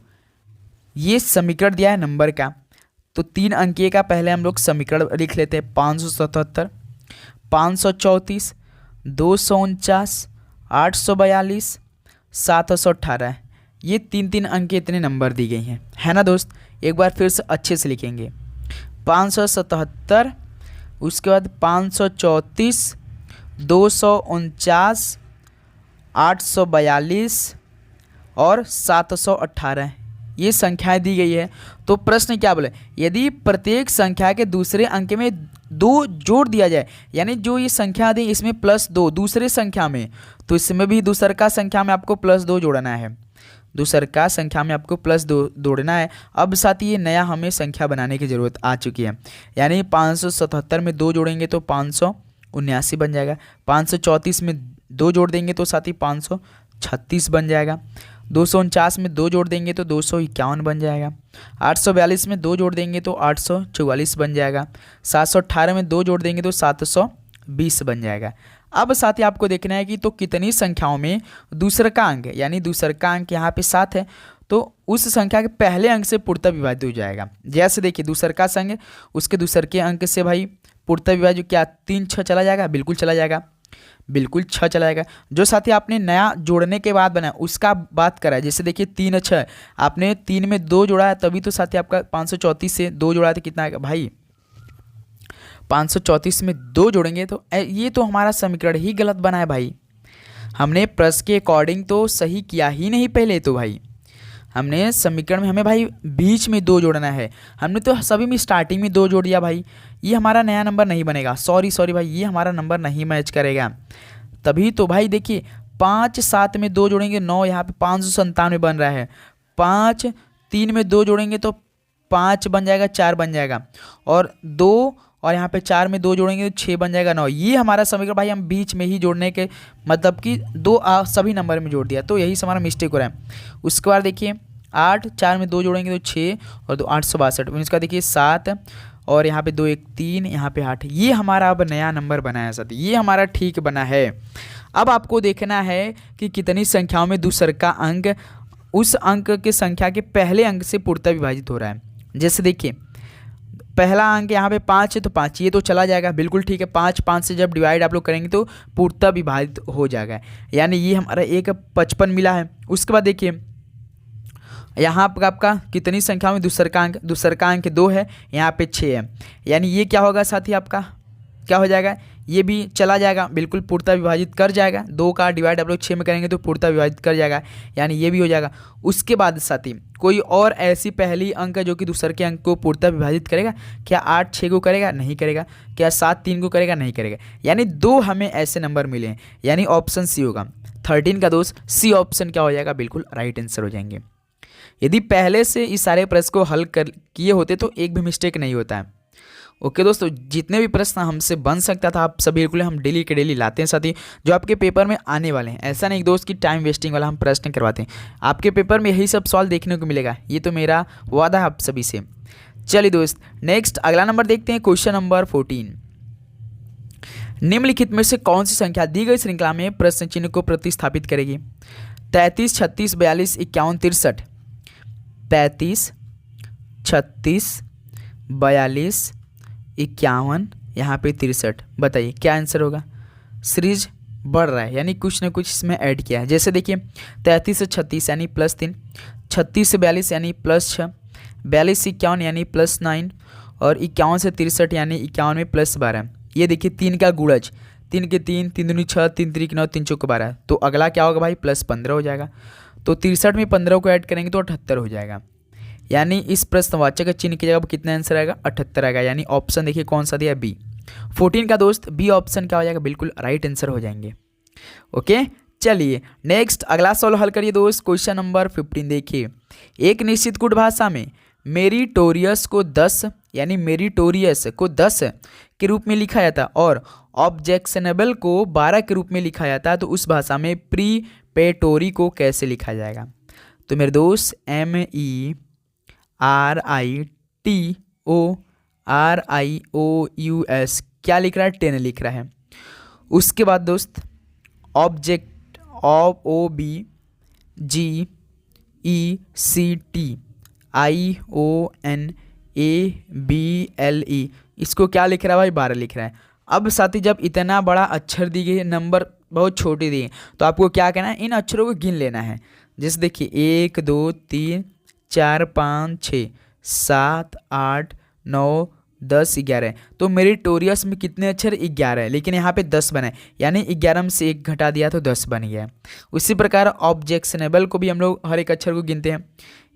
ये समीकरण दिया है नंबर का, तो 3 अंकीय का पहले हम लोग समीकरण लिख लेते हैं। 577, 534, 249, 842, 718, ये 3 अंक के इतने नंबर दी गई हैं, है ना दोस्त। एक बार फिर से अच्छे से लिखेंगे, 577, उसके बाद 534, 249, 842 और 718, ये संख्याएं दी गई है। तो प्रश्न क्या बोले, यदि प्रत्येक संख्या के दूसरे अंक में 2 जोड़ दिया जाए, यानी जो ये संख्या दी इसमें +2 दूसरे संख्या में, तो इसमें भी दूसरका संख्या में आपको +2 जोड़ना है। दूसरका संख्या में आपको +2 जोड़ना है। अब साथ ही ये नया हमें संख्या बनाने की ज़रूरत आ चुकी है। यानी 577 में 2 जोड़ेंगे तो 579 बन जाएगा। 534 में 2 जोड़ देंगे तो साथ ही 536 बन जाएगा। 249 में 2 जोड़ देंगे तो 251 बन जाएगा। 842 में 2 जोड़ देंगे तो 844 बन जाएगा। 718 में 2 जोड़ देंगे तो 720 बन जाएगा। अब साथ ही आपको देखना है कि तो कितनी संख्याओं में दूसरा का अंक, यानी दूसरा का अंक यहाँ पे 7 है, तो उस संख्या के पहले अंक से पूर्णतः विभाजित हो जाएगा। जैसे देखिए दूसरा का संग उसके दूसरे के अंक से भाई पूर्णतः विभाजित, क्या 3 6 चला जाएगा, बिल्कुल चला जाएगा, बिल्कुल 6 चला जाएगा। जो साथी आपने नया जोड़ने के बाद बनाया उसका बात करा है, जैसे देखिए 3 6 आपने 3 में 2 जोड़ा है, तभी तो साथी आपका 534 से 2 जोड़ा है तो कितना आएगा भाई, 534 में 2 जोड़ेंगे तो ये तो हमारा समीकरण ही गलत बना है भाई। हमने प्रश्न के अकॉर्डिंग तो सही किया ही नहीं पहले, तो भाई हमने समीकरण में हमें भाई बीच में 2 जोड़ना है, हमने तो सभी में स्टार्टिंग में 2 जोड़ दिया भाई, ये हमारा नया नंबर नहीं बनेगा। सॉरी भाई, ये हमारा नंबर नहीं मैच करेगा। तभी तो भाई देखिए 5 7 में 2 जोड़ेंगे 9, यहाँ पे 597 बन रहा है। 5 3 में 2 जोड़ेंगे तो 5 बन जाएगा, 4 बन जाएगा, और 2 और यहाँ पे 4 में 2 जोड़ेंगे तो 6 बन जाएगा 9। ये हमारा समीकरण भाई हम बीच में ही जोड़ने के मतलब कि 2 सभी नंबर में जोड़ दिया, तो यही से हमारा मिस्टेक हो रहा है। उसके बाद देखिए 8 4 में 2 जोड़ेंगे तो 6 और 2 862, इसका देखिए 7 और यहाँ पे 2 1 3, यहाँ पे 8, ये हमारा अब नया नंबर बना है साथी, ये हमारा ठीक बना है। अब आपको देखना है कि कितनी संख्याओं में दूसर का अंक उस अंक के संख्या के पहले अंक से पूर्णतः विभाजित हो रहा है। जैसे देखिए पहला अंक यहाँ पे 5 है तो 5, ये तो चला जाएगा, बिल्कुल ठीक है। 5 से जब डिवाइड आप लोग करेंगे तो पूर्णतः विभाजित हो जाएगा, यानी ये हमारा एक 55 मिला है। उसके बाद देखिए यहाँ पर आपका कितनी संख्या में दूसर का अंक 2 है, यहाँ पे 6 है, यानी ये क्या होगा साथी, आपका क्या हो जाएगा, ये भी चला जाएगा, बिल्कुल पूर्णतः विभाजित कर जाएगा। 2 का डिवाइड आप लोग 6 में करेंगे तो पूर्णतः विभाजित कर जाएगा, यानी ये भी हो जाएगा। उसके बाद साथी कोई और ऐसी पहली अंक है जो कि दूसरे के अंक को पूर्णतः विभाजित करेगा? क्या 8 6 को करेगा? नहीं करेगा। क्या 7 3 को करेगा? नहीं करेगा। यानी 2 हमें ऐसे नंबर मिले हैं, यानी ऑप्शन सी होगा। 13 का दोस्त सी ऑप्शन क्या हो जाएगा, बिल्कुल राइट आंसर हो जाएंगे। यदि पहले से इस सारे प्रश्न को हल कर किए होते तो एक भी मिस्टेक नहीं होता है। ओके दोस्तों, जितने भी प्रश्न हमसे बन सकता था आप सभी बिल्कुल हम डेली के डेली लाते हैं साथी, जो आपके पेपर में आने वाले हैं। ऐसा नहीं दोस्त कि टाइम वेस्टिंग वाला हम प्रश्न करवाते हैं, आपके पेपर में यही सब सवाल देखने को मिलेगा, ये तो मेरा वादा है आप सभी से। चलिए दोस्त नेक्स्ट अगला नंबर देखते हैं, क्वेश्चन नंबर 14। निम्नलिखित में से कौन सी संख्या दी गई श्रृंखला में प्रश्न चिन्ह को प्रतिस्थापित करेगी? 33 36 42 51 63। 35 36 42 51, यहाँ पे 63। बताइए क्या आंसर होगा? सीरीज बढ़ रहा है, यानी कुछ ना कुछ इसमें ऐड किया है। जैसे देखिए 33 से 36 यानी +3, 36 से 42 यानी +6, 42 से 51 यानी +9 और 51 से 63 यानी 51 में +12। ये देखिए 3 का गुणज, 3 के 3, 3 दूनी 6, 3 त्रिक 9, 3 चौक 12। तो अगला क्या होगा भाई, +15 हो जाएगा। तो 63 में 15 को ऐड करेंगे तो 78 हो जाएगा, यानी इस प्रश्नवाचक चिन्ह की जगह कितना आंसर आएगा, 78 आएगा। यानी ऑप्शन देखिए कौन सा दिया, बी। 14 का दोस्त बी ऑप्शन क्या हो जाएगा, बिल्कुल राइट आंसर हो जाएंगे। ओके चलिए नेक्स्ट अगला सवाल हल करिए दोस्त, क्वेश्चन नंबर 15 देखिए। एक निश्चित गुण भाषा में मेरिटोरियस को 10 यानी मेरिटोरियस को 10 के रूप में लिखा जाता और ऑब्जेक्शनेबल को 12 के रूप में लिखा जाता है, तो उस भाषा में प्रीपेटोरी को कैसे लिखा जाएगा? तो मेरे दोस्त MERITORIOUS क्या लिख रहा है, 10 लिख रहा है। उसके बाद दोस्त ऑब्जेक्ट OBGECTIONABLE इसको क्या लिख रहा है भाई, 12 लिख रहा है। अब साथी जब इतना बड़ा अक्षर दी गई, नंबर बहुत छोटे दिए, तो आपको क्या करना है, इन अक्षरों को गिन लेना है। जैसे देखिए 1 2 3 4 5 6 7 8 9 10 11। तो मेरिटोरियस में कितने अक्षर, 11 है, लेकिन यहाँ पे 10 बना है, यानी 11 में से 1 घटा दिया तो 10 बन गया। उसी प्रकार ऑब्जेक्शनेबल को भी हम लोग हर एक अक्षर को गिनते हैं,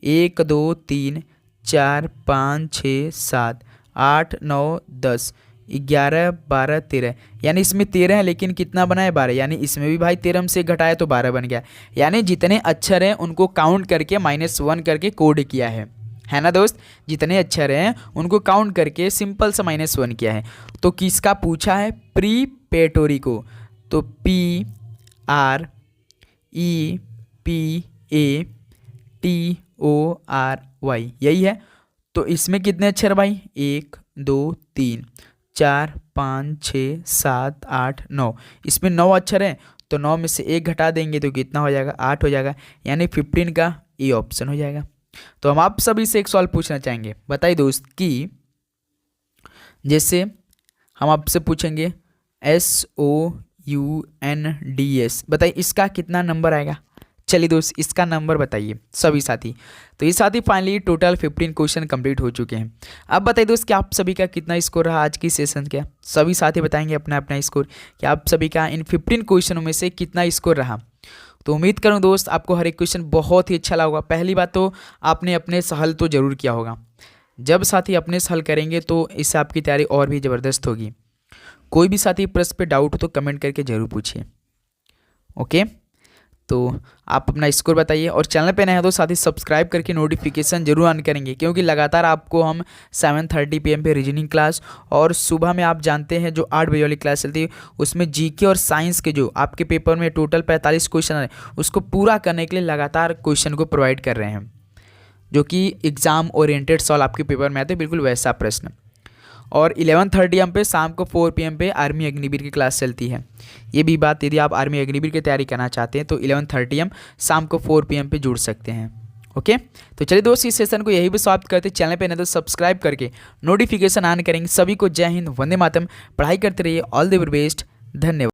1 2 3 4 5 6 7 8 9 10 11 12 13, यानी इसमें 13 है लेकिन कितना बना है, 12, यानी इसमें भी भाई 13 में से घटाया तो 12 बन गया। यानी जितने अक्षर हैं उनको काउंट करके -1 करके कोड किया है ना दोस्त। जितने अक्षर हैं उनको काउंट करके सिंपल सा -1 किया है। तो किसका पूछा है, प्रीपेटोरी को, तो PREPATORY यही है। तो इसमें कितने अक्षर भाई, 1 2 3 4 5 6 7 8 9, इसमें 9 अक्षर हैं, तो 9 में से 1 घटा देंगे तो कितना हो जाएगा, 8 हो जाएगा, यानी 15 का ए ऑप्शन हो जाएगा। तो हम आप सभी से एक सवाल पूछना चाहेंगे, बताइए दोस्त कि जैसे हम आपसे पूछेंगे SOUNDS, बताइए इसका कितना नंबर आएगा? चलिए दोस्त इसका नंबर बताइए सभी साथी। तो ये साथी फाइनली टोटल 15 क्वेश्चन कंप्लीट हो चुके हैं। अब बताइए दोस्त कि आप सभी का कितना स्कोर रहा आज की सेशन का? सभी साथी बताएंगे अपना अपना स्कोर कि आप सभी का इन 15 क्वेश्चनों में से कितना स्कोर रहा। तो उम्मीद करूँ दोस्त आपको हर एक क्वेश्चन बहुत ही अच्छा लगा होगा। पहली बात तो आपने अपने से हल तो ज़रूर किया होगा, जब साथी अपने से हल करेंगे तो इससे आपकी तैयारी और भी ज़बरदस्त होगी। कोई भी साथी प्रश्न पे डाउट हो तो कमेंट करके ज़रूर पूछिए। ओके, तो आप अपना स्कोर बताइए और चैनल पे नए हैं तो साथ ही सब्सक्राइब करके नोटिफिकेशन जरूर ऑन करेंगे, क्योंकि लगातार आपको हम 7:30 PM पे रीजनिंग क्लास और सुबह में आप जानते हैं जो 8 बजे वाली क्लास चलती है उसमें जीके और साइंस के जो आपके पेपर में टोटल 45 क्वेश्चन है उसको पूरा करने के लिए लगातार क्वेश्चन को प्रोवाइड कर रहे हैं, जो कि एग्ज़ाम ओरिएंटेड सवाल आपके पेपर में आते हैं, बिल्कुल वैसा प्रश्न। और 11:30 am पे शाम को 4 PM पे आर्मी अग्निवीर की क्लास चलती है। ये भी बात, यदि आप आर्मी अग्निवीर की तैयारी करना चाहते हैं तो 11:30 am शाम को 4 PM पे जुड़ सकते हैं। ओके, तो चलिए दोस्त इस सेशन को यही भी समाप्त करते। चैनल पे नहीं तो सब्सक्राइब करके नोटिफिकेशन ऑन करेंगे। सभी को जय हिंद, वंदे मातरम। पढ़ाई करते रहिए। All the very best. धन्यवाद।